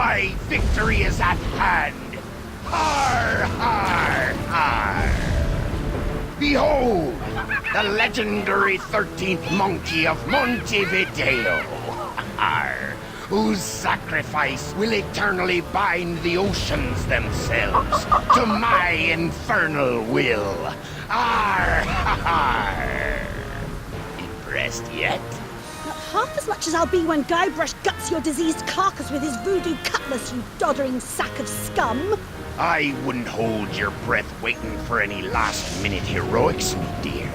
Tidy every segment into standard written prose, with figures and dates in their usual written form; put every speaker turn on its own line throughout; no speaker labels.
My victory is at hand. Har, har, har. Behold, the legendary 13th monkey of Montevideo. Har, whose sacrifice will eternally bind the oceans themselves to my infernal will. Har, har. Impressed yet?
Not half as much as I'll be when Guybrush guts your diseased carcass with his voodoo cutlass, you doddering sack of scum.
I wouldn't hold your breath waiting for any last-minute heroics, me dear.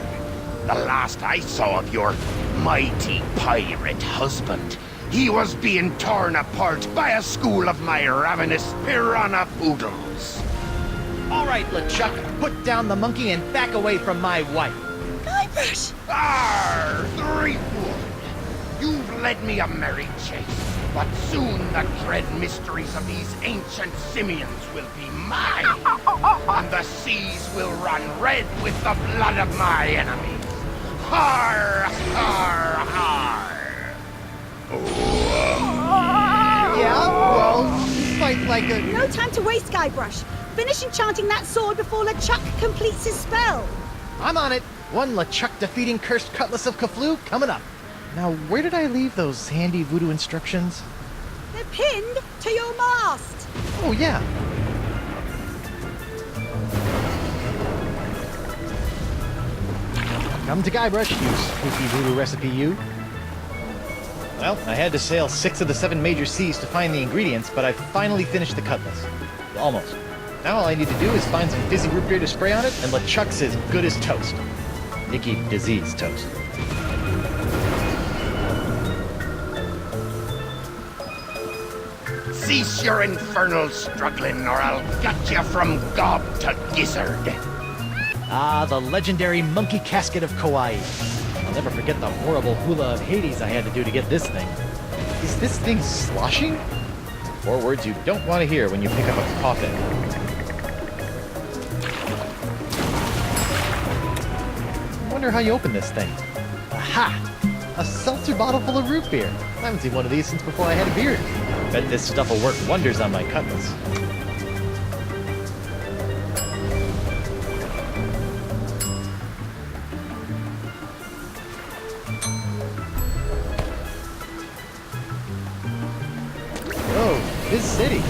The last I saw of your mighty pirate husband, he was being torn apart by a school of my ravenous piranha poodles.
All right, LeChuck, put down the monkey and back away from my wife.
Guybrush!
Arr, Threepwood! You've led me a merry chase, but soon the dread mysteries of these ancient simians will be mine, and the seas will run red with the blood of my enemies. Har, har, har!
Yeah, well, fight like a...
No time to waste, Guybrush. Finish enchanting that sword before LeChuck completes his spell.
I'm on it. One LeChuck defeating cursed cutlass of Kaflu coming up. Now, where did I leave those handy voodoo instructions?
They're pinned to your mast.
Oh, yeah. Come to Guybrush, you spooky voodoo recipe, you. Well, I had to sail 6 of the 7 major seas to find the ingredients, but I finally finished the cutlass. Almost. Now all I need to do is find some fizzy root beer to spray on it, and LeChuck's as good as toast. Icky disease toast.
Cease your infernal struggling, or I'll gut you from gob to gizzard.
Ah, the legendary monkey casket of Kauai. I'll never forget the horrible hula of Hades I had to do to get this thing. Is this thing sloshing? 4 words you don't want to hear when you pick up a coffin. I wonder how you open this thing. Aha! A seltzer bottle full of root beer. I haven't seen one of these since before I had a beard. Bet this stuff will work wonders on my cutlass. Whoa, this city.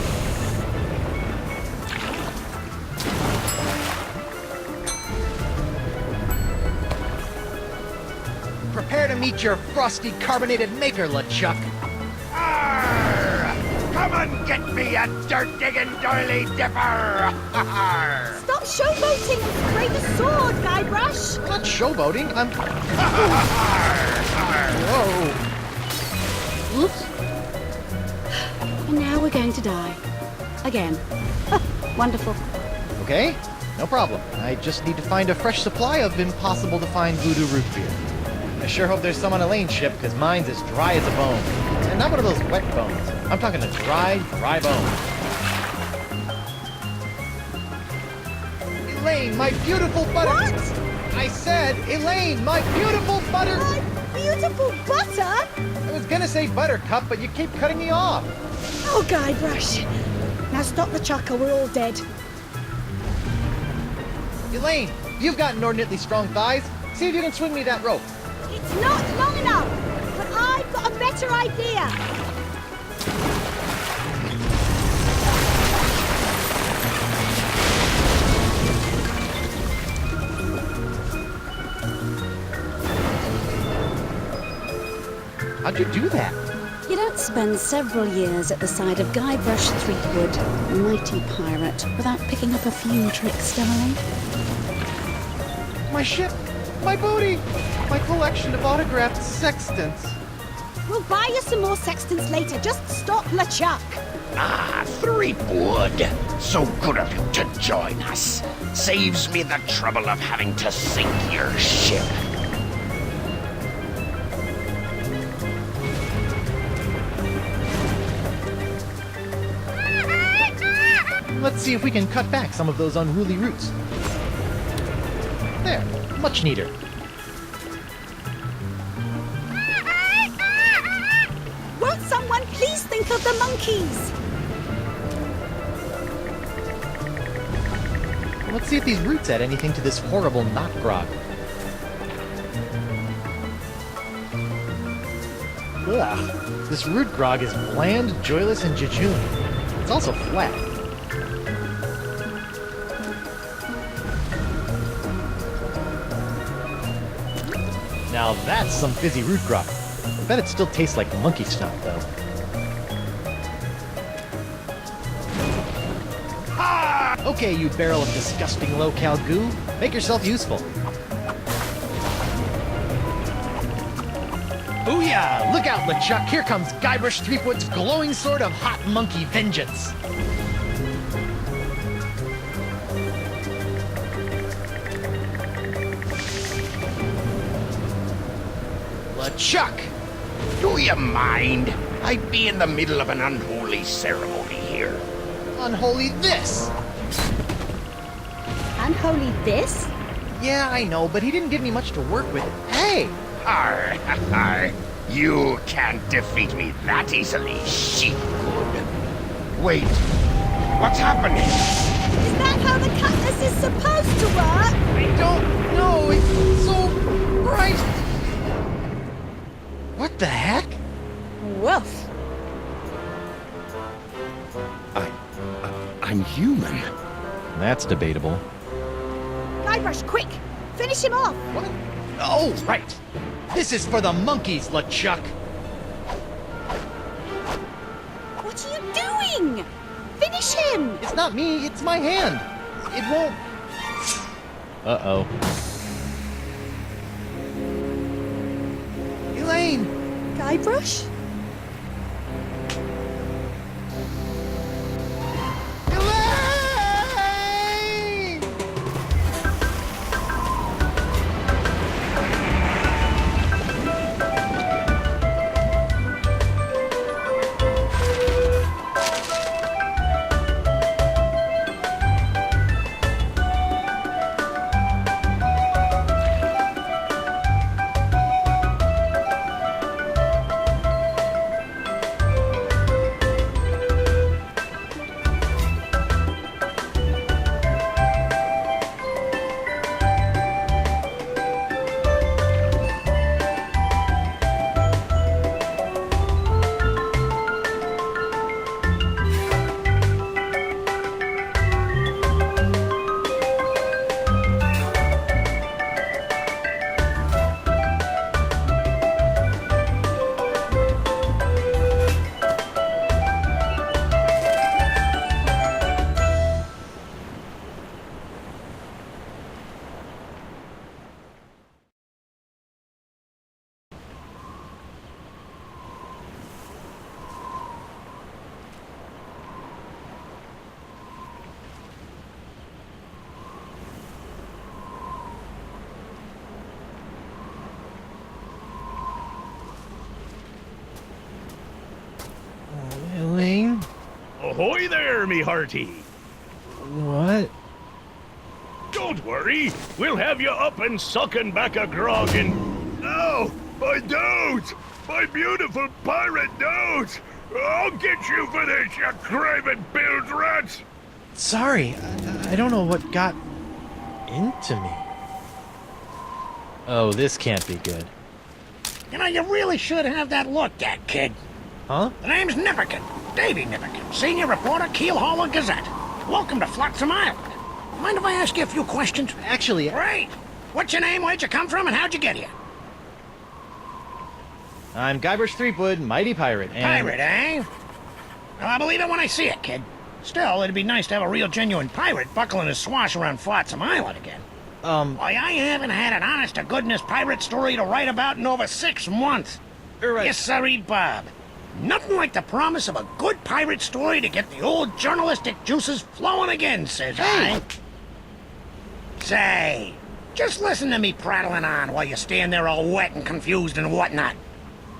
Prepare to meet your frosty carbonated maker, LeChuck.
Arr! Come and get me, a dirt-digging doily dipper! Arr!
Stop showboating and spray the sword, Guybrush.
I'm not showboating, I'm...
Arr!
Whoa. Oops.
And now we're going to die. Again. Wonderful.
Okay, no problem. I just need to find a fresh supply of impossible-to-find voodoo root beer. I sure hope there's some on Elaine's ship, because mine's as dry as a bone. And not one of those wet bones. I'm talking a dry bone. Elaine, my beautiful butter...
What?
I said, Elaine, my beautiful butter...
My beautiful butter?
I was gonna say buttercup, but you keep cutting me off.
Oh, Guybrush. Now stop the chuck or we're all dead.
Elaine, you've got inordinately strong thighs. See if you can swing me that rope.
It's not long enough, but I've got a better idea.
How'd you do that?
You don't spend several years at the side of Guybrush Threepwood, a mighty pirate, without picking up a few tricks, darling.
My ship! My booty! My collection of autographed sextants.
We'll buy you some more sextants later. Just stop LeChuck.
Ah, Threepwood! So good of you to join us. Saves me the trouble of having to sink your ship.
Let's see if we can cut back some of those unruly roots. There, much neater.
Won't someone please think of the monkeys?
Let's see if these roots add anything to this horrible knot grog. Ugh. This root grog is bland, joyless, and jejune. It's also flat. Now that's some fizzy root grog. I bet it still tastes like monkey stomp, though. Okay, you barrel of disgusting low-cal goo. Make yourself useful. Booyah! Look out, LeChuck! Here comes Guybrush Threepwood's glowing sword of hot monkey vengeance! LeChuck!
Do you mind? I'd be in the middle of an unholy ceremony here.
Unholy this!
Unholy this?
Yeah, I know, but he didn't give me much to work with. Hey!
Arr, arr. You can't defeat me that easily, sheepwood. Wait, what's happening?
Is that how the cutlass is supposed to work?
I don't know, it's so bright! What the heck?
Woof.
I'm human.
That's debatable.
Guybrush, quick! Finish him off!
What? Oh, right! This is for the monkeys, LeChuck!
What are you doing? Finish him!
It's not me, it's my hand! It won't... Uh-oh. Elaine!
Guybrush?
Elaine?
Ahoy there, me hearty!
What?
Don't worry, we'll have you up and sucking back a grog and... Oh, my don't! My beautiful pirate don't! I'll get you for this, you craven bilge rat!
Sorry, I don't know what got into me. Oh, this can't be good.
You know, you really should have that looked at, kid.
Huh?
The name's Nipperkin. Davy Nipperkin, senior reporter, Keel Hauler Gazette. Welcome to Flotsam Island. Mind if I ask you a few questions?
Actually,
Great. What's your name, where'd you come from, and how'd you get here?
I'm Guybrush Threepwood, mighty pirate, and...
Pirate, eh? Well, I believe it when I see it, kid. Still, it'd be nice to have a real genuine pirate buckling his swash around Flotsam Island again. Why, I haven't had an honest-to-goodness pirate story to write about in over 6 months.
Right.
Yes, sirree, Bob. Nothing like the promise of a good pirate story to get the old journalistic juices flowing again, says I. Say, just listen to me prattling on while you stand there all wet and confused and whatnot.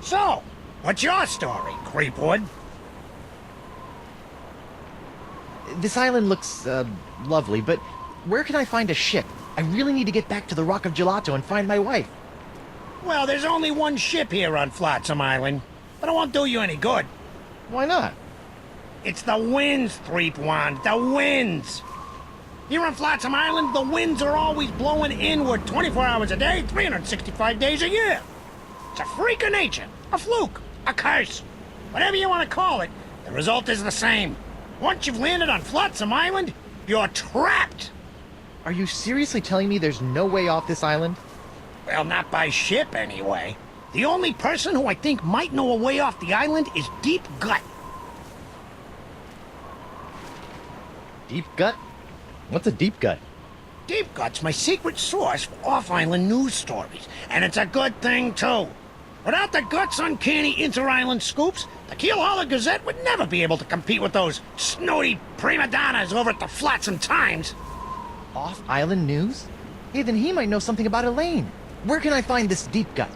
So, what's your story, Creepwood?
This island looks, lovely, but where can I find a ship? I really need to get back to the Rock of Gelato and find my wife.
Well, there's only one ship here on Flotsam Island, but it won't do you any good.
Why not?
It's the winds, Threepwand, the winds. Here on Flotsam Island, the winds are always blowing inward 24 hours a day, 365 days a year. It's a freak of nature, a fluke, a curse. Whatever you want to call it, the result is the same. Once you've landed on Flotsam Island, you're trapped.
Are you seriously telling me there's no way off this island?
Well, not by ship, anyway. The only person who I think might know a way off the island is Deep Gut.
Deep gut? What's a deep gut?
Deep Gut's my secret source for off-island news stories, and it's a good thing, too. Without the Gut's uncanny inter-island scoops, the Keelhaulher Gazette would never be able to compete with those snooty prima donnas over at the Flotsam Times.
Off-island news? Hey, then he might know something about Elaine. Where can I find this deep gut?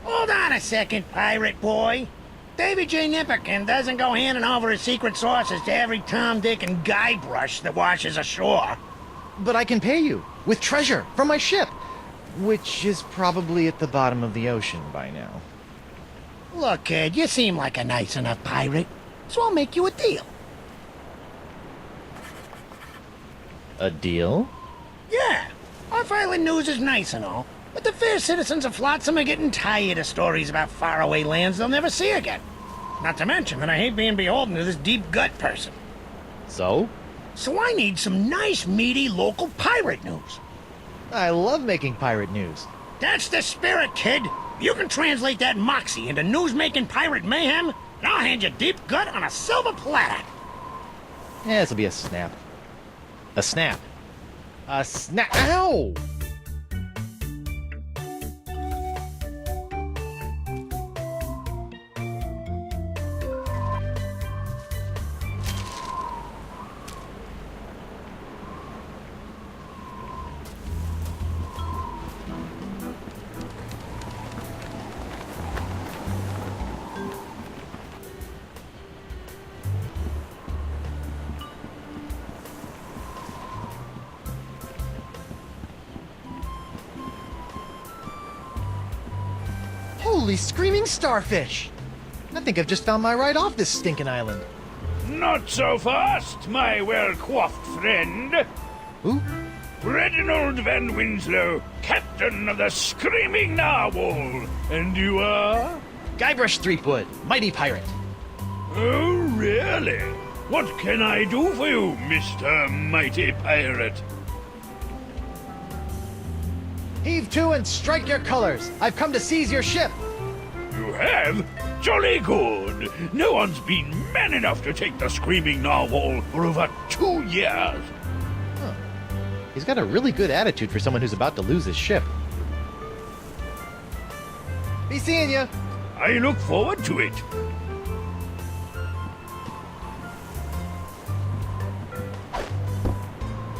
Hold on a second, pirate boy. Davy J. Nipperkin doesn't go handing over his secret sources to every Tom, Dick, and Guybrush that washes ashore.
But I can pay you with treasure from my ship, which is probably at the bottom of the ocean by now.
Look, kid, you seem like a nice enough pirate, so I'll make you a deal.
A deal?
Yeah, off-island news is nice and all, but the fair citizens of Flotsam are getting tired of stories about faraway lands they'll never see again. Not to mention that I hate being beholden to this Deep Gut person.
So?
So I need some nice, meaty local pirate news.
I love making pirate news.
That's the spirit, kid. You can translate that moxie into news-making pirate mayhem, and I'll hand you Deep Gut on a silver platter.
Yeah, this'll be a snap. A snap. A snap. Ow! Holy screaming starfish! I think I've just found my ride off this stinking island.
Not so fast, my well-coiffed friend.
Who?
Reginald Van Winslow, captain of the Screaming Narwhal. And you are?
Guybrush Threepwood, mighty pirate.
Oh, really? What can I do for you, Mr. Mighty Pirate?
Heave to and strike your colors. I've come to seize your ship.
You have? Jolly good. No one's been man enough to take the Screaming Narwhal for over 2 years.
Huh. He's got a really good attitude for someone who's about to lose his ship. Be seeing you.
I look forward to it.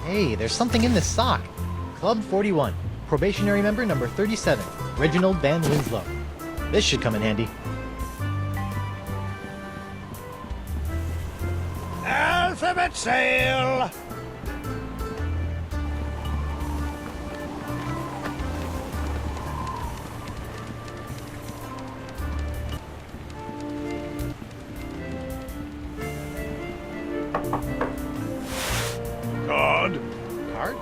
Hey, there's something in this sock. Club 41. Probationary member number 37, Reginald Van Winslow. This should come in handy.
Alphabet sail!
Card?
Card?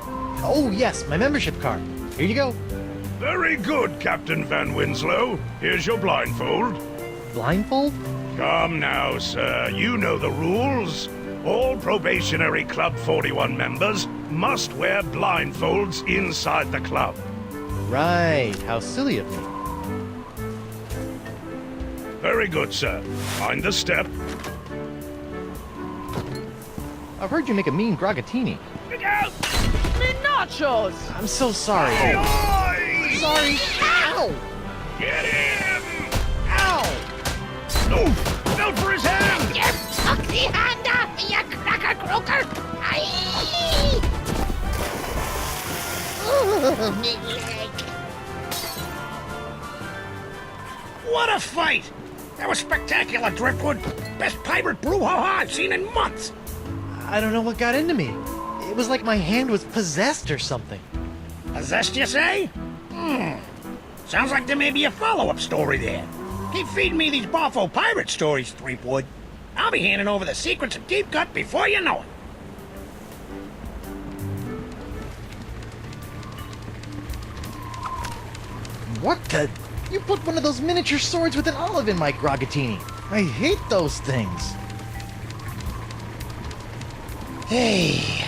Oh, yes, my membership card. Here you go.
Very good, Captain Van Winslow. Here's your blindfold.
Blindfold?
Come now, sir. You know the rules. All probationary Club 41 members must wear blindfolds inside the club.
Right. How silly of me.
Very good, sir. Mind the step.
I've heard you make a mean grogatini.
Look out!
Me nachos!
I'm so sorry.
Oi!
Sorry. Ow!
Get him!
Ow!
Oh, felt for his hand!
You took the hand off me, you cracker croaker! Aye! Ooh, me leg.
What a fight! That was spectacular, Driftwood. Best pirate brouhaha I've seen in months.
I don't know what got into me. It was like my hand was possessed or something.
Possessed, you say? Sounds like there may be a follow-up story there. Keep feeding me these Boffo pirate stories, Threepwood. I'll be handing over the secrets of Deep Gut before you know it.
What the? You put one of those miniature swords with an olive in my Grogatini. I hate those things.
Hey.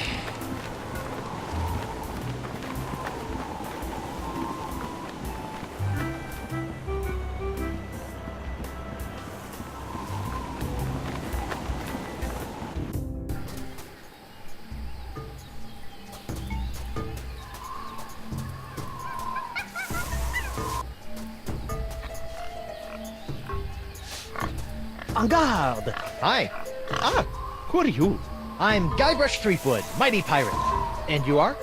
En garde! Hi. Ah,
Who are you?
I'm Guybrush Threepwood, mighty pirate. And you are?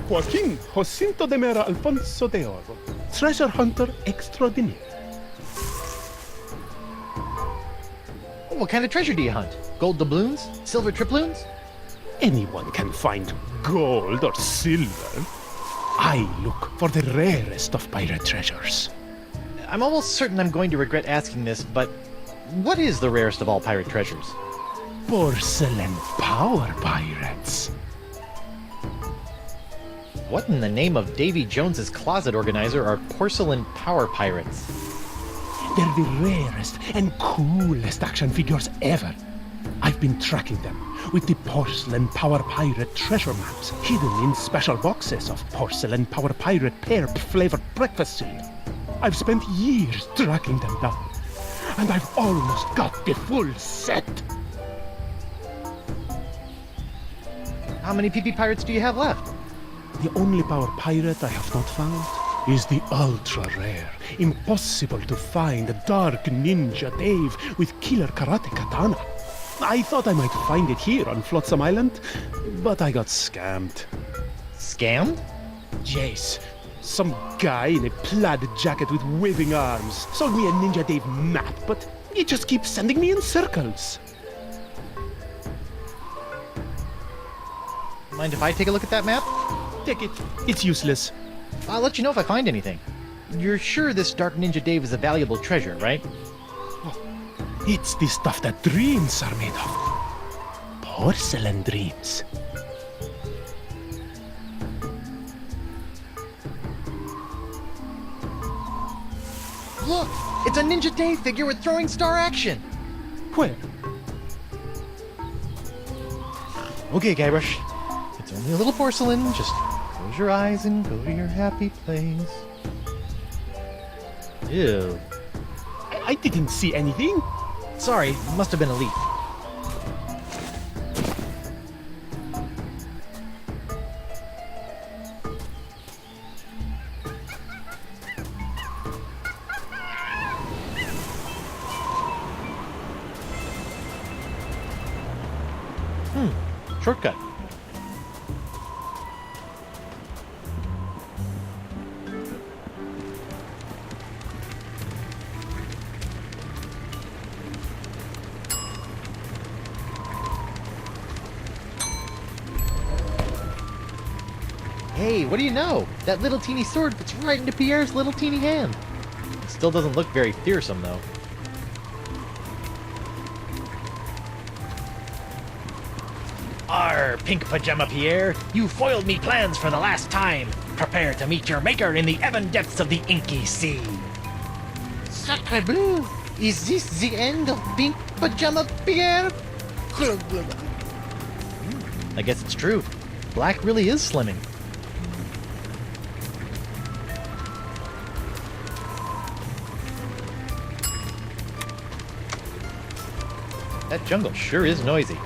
Joaquín Jacinto de Mera Alfonso de Oro, treasure hunter extraordinaire.
What kind of treasure do you hunt? Gold doubloons? Silver triploons?
Anyone can find gold or silver. I look for the rarest of pirate treasures.
I'm almost certain I'm going to regret asking this, but what is the rarest of all pirate treasures?
Porcelain power pirates.
What in the name of Davy Jones's closet organizer are porcelain power pirates?
They're the rarest and coolest action figures ever. I've been tracking them with the porcelain power pirate treasure maps hidden in special boxes of porcelain power pirate pear flavored breakfast cereal. I've spent years tracking them down, and I've almost got the full set.
How many PP pirates do you have left?
The only power pirate I have not found is the ultra-rare, impossible to find Dark Ninja Dave with killer karate katana. I thought I might find it here on Flotsam Island, but I got scammed.
Scammed?
Yes, some guy in a plaid jacket with waving arms sold me a Ninja Dave map, but he just keeps sending me in circles.
Mind if I take a look at that map?
Take it. It's useless.
I'll let you know if I find anything. You're sure this Dark Ninja Dave is a valuable treasure, right?
It's the stuff that dreams are made of. Porcelain dreams.
Look! It's a Ninja Dave figure with throwing star action!
Where?
Okay, Guybrush. It's only a little porcelain. Just close your eyes and go to your happy place. Ew.
I didn't see anything.
Sorry, it must have been a leak. Shortcut. Hey, what do you know? That little teeny sword fits right into Pierre's little teeny hand. It still doesn't look very fearsome, though. Arr, Pink Pajama Pierre, you foiled me plans for the last time. Prepare to meet your maker in the even depths of the inky sea. Sacre bleu! Is this the end of Pink Pajama Pierre? I guess it's true. Black really is slimming. That jungle sure is noisy.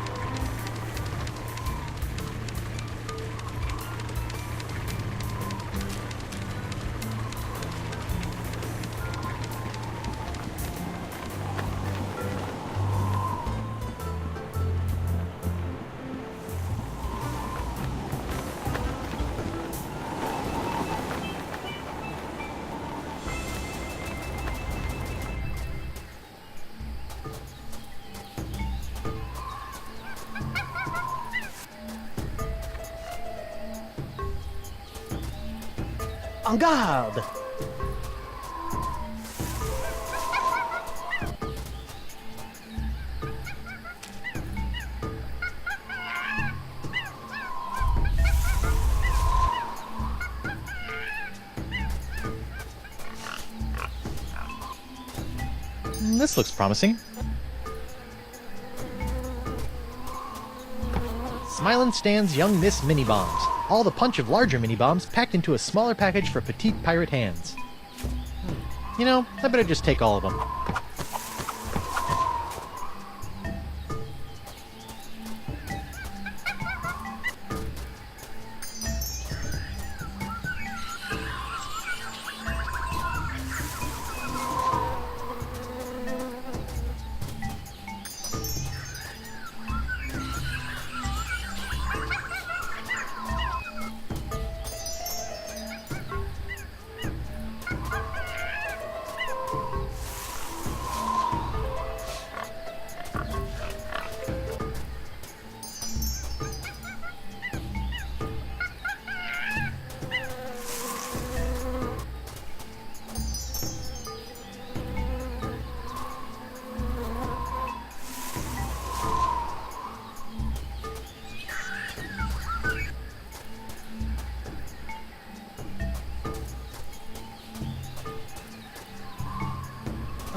En garde! This looks promising. Smilin' stands young Miss Mini Bombs. All the punch of larger mini bombs packed into a smaller package for petite pirate hands. You know, I better just take all of them.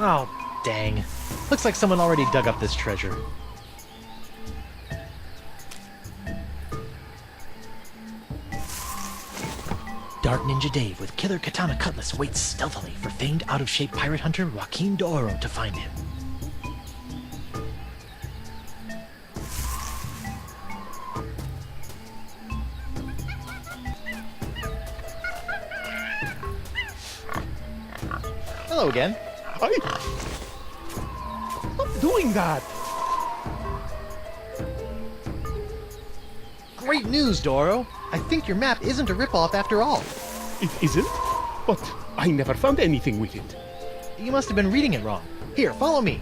Oh, dang. Looks like someone already dug up this treasure. Dark Ninja Dave with killer katana cutlass waits stealthily for famed out-of-shape pirate hunter Joaquin D'Oro to find him. Hello again.
Stop doing that!
Great news, D'Oro. I think your map isn't a ripoff after all.
It isn't? But I never found anything with it.
You must have been reading it wrong. Here, follow me.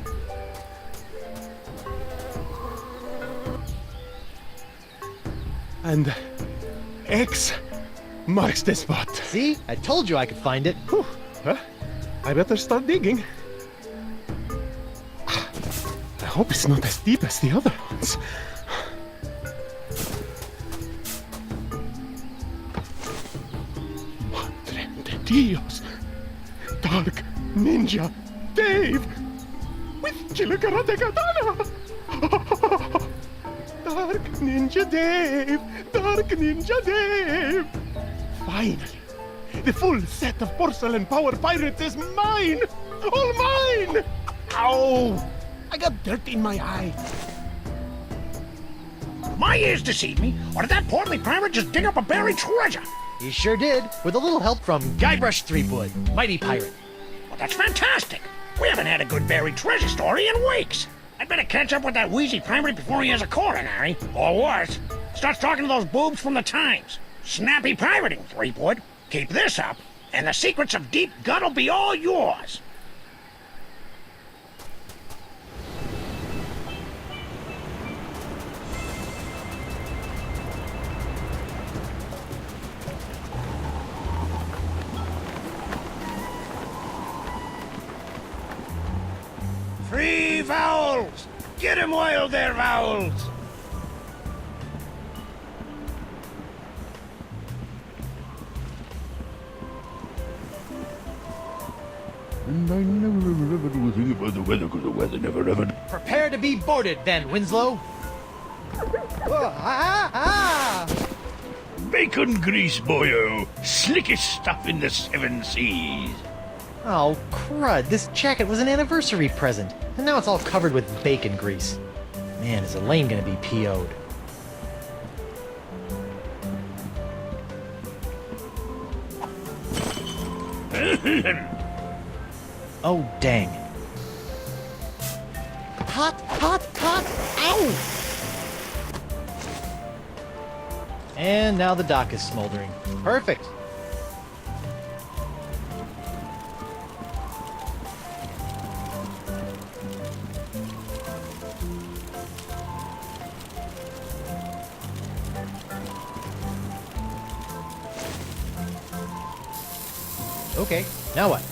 And X marks the spot.
See? I told you I could find it.
Whew. Huh? I better start digging. I hope it's not as deep as the other ones. Madre de Dios! Dark Ninja Dave! With Killer Karate Katana! Dark Ninja Dave! Dark Ninja Dave! Finally! The full set of porcelain power pirates is mine! All mine! Ow! I got dirt in my eye.
My ears deceived me, or did that portly pirate just dig up a buried treasure?
You sure did, with a little help from Guybrush Threepwood, mighty pirate.
Well, that's fantastic. We haven't had a good buried treasure story in weeks. I'd better catch up with that wheezy pirate before he has a coronary, or worse, starts talking to those boobs from the Times. Snappy pirating, Threepwood. Keep this up, and the secrets of Deep Gut will be all yours. Three vowels! Get 'em while they're vowels!
And I never ever do a thing about the weather, because the weather never ever...
Prepare to be boarded, then, Winslow.
Bacon grease, boyo. Slickest stuff in the 7 seas.
Oh, crud. This jacket was an anniversary present, and now it's all covered with bacon grease. Man, is Elaine gonna be PO'd. Oh, dang. Hot, hot, hot! Ow! And now the dock is smoldering. Perfect. Okay, now what?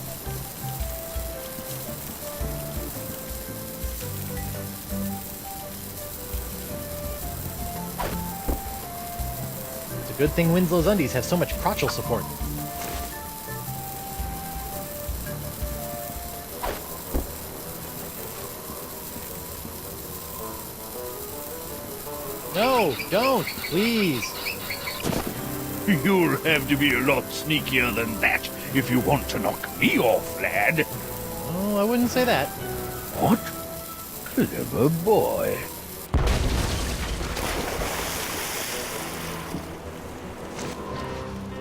It's a good thing Winslow's undies have so much crotchal support. No, don't, please.
You'll have to be a lot sneakier than that if you want to knock me off, lad.
Oh, I wouldn't say that.
What? Clever boy.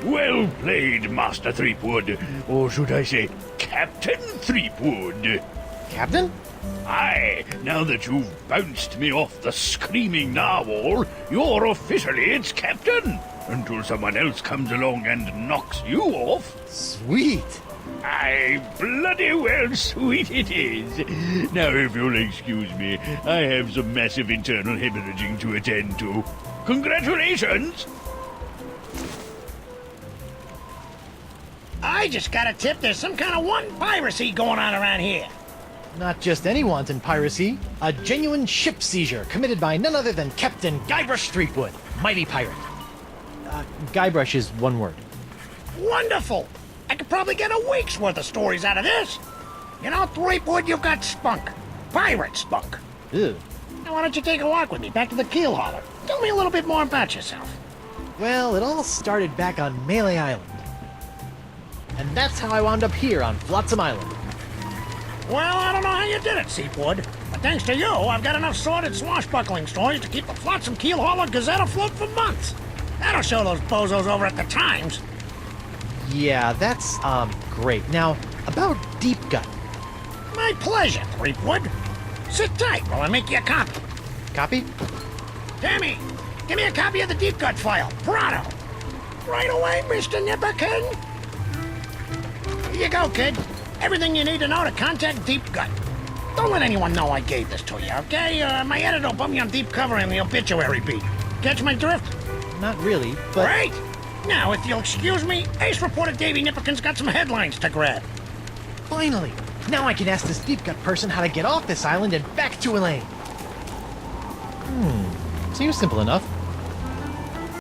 Well played, Master Threepwood. Or should I say, Captain Threepwood.
Captain?
Aye, now that you've bounced me off the screaming narwhal, you're officially its captain. Until someone else comes along and knocks you off.
Sweet.
Aye, bloody well sweet it is. Now, if you'll excuse me, I have some massive internal hemorrhaging to attend to. Congratulations!
I just got a tip there's some kind of piracy going on around here.
Not just any wanton piracy, a genuine ship seizure committed by none other than Captain Guybrush Threepwood, mighty pirate. Guybrush is one word.
Wonderful! I could probably get a week's worth of stories out of this. You know, Threepwood, you've got spunk. Pirate spunk.
Ew.
Now, why don't you take a walk with me back to the keel hauler? Tell me a little bit more about yourself.
Well, it all started back on Melee Island. And that's how I wound up here on Flotsam Island.
Well, I don't know how you did it, Seafood, but thanks to you, I've got enough sordid swashbuckling stories to keep the Flotsam Keel Hauler Gazette afloat for months. That'll show those bozos over at the Times.
Yeah, that's, great. Now, about Deep Gut.
My pleasure, Threepwood. Sit tight while I make you a copy.
Copy?
Tammy, give me a copy of the Deep Gut file, pronto. Right away, Mr. Nipperkin. Here you go, kid. Everything you need to know to contact Deep Gut. Don't let anyone know I gave this to you, okay? My editor will put me on deep cover in the obituary beat. Catch my drift?
Not really, but...
Great! Now, if you'll excuse me, Ace reporter Davy Nipperkin's got some headlines to grab.
Finally! Now I can ask this Deep Gut person how to get off this island and back to Elaine. Seems simple enough.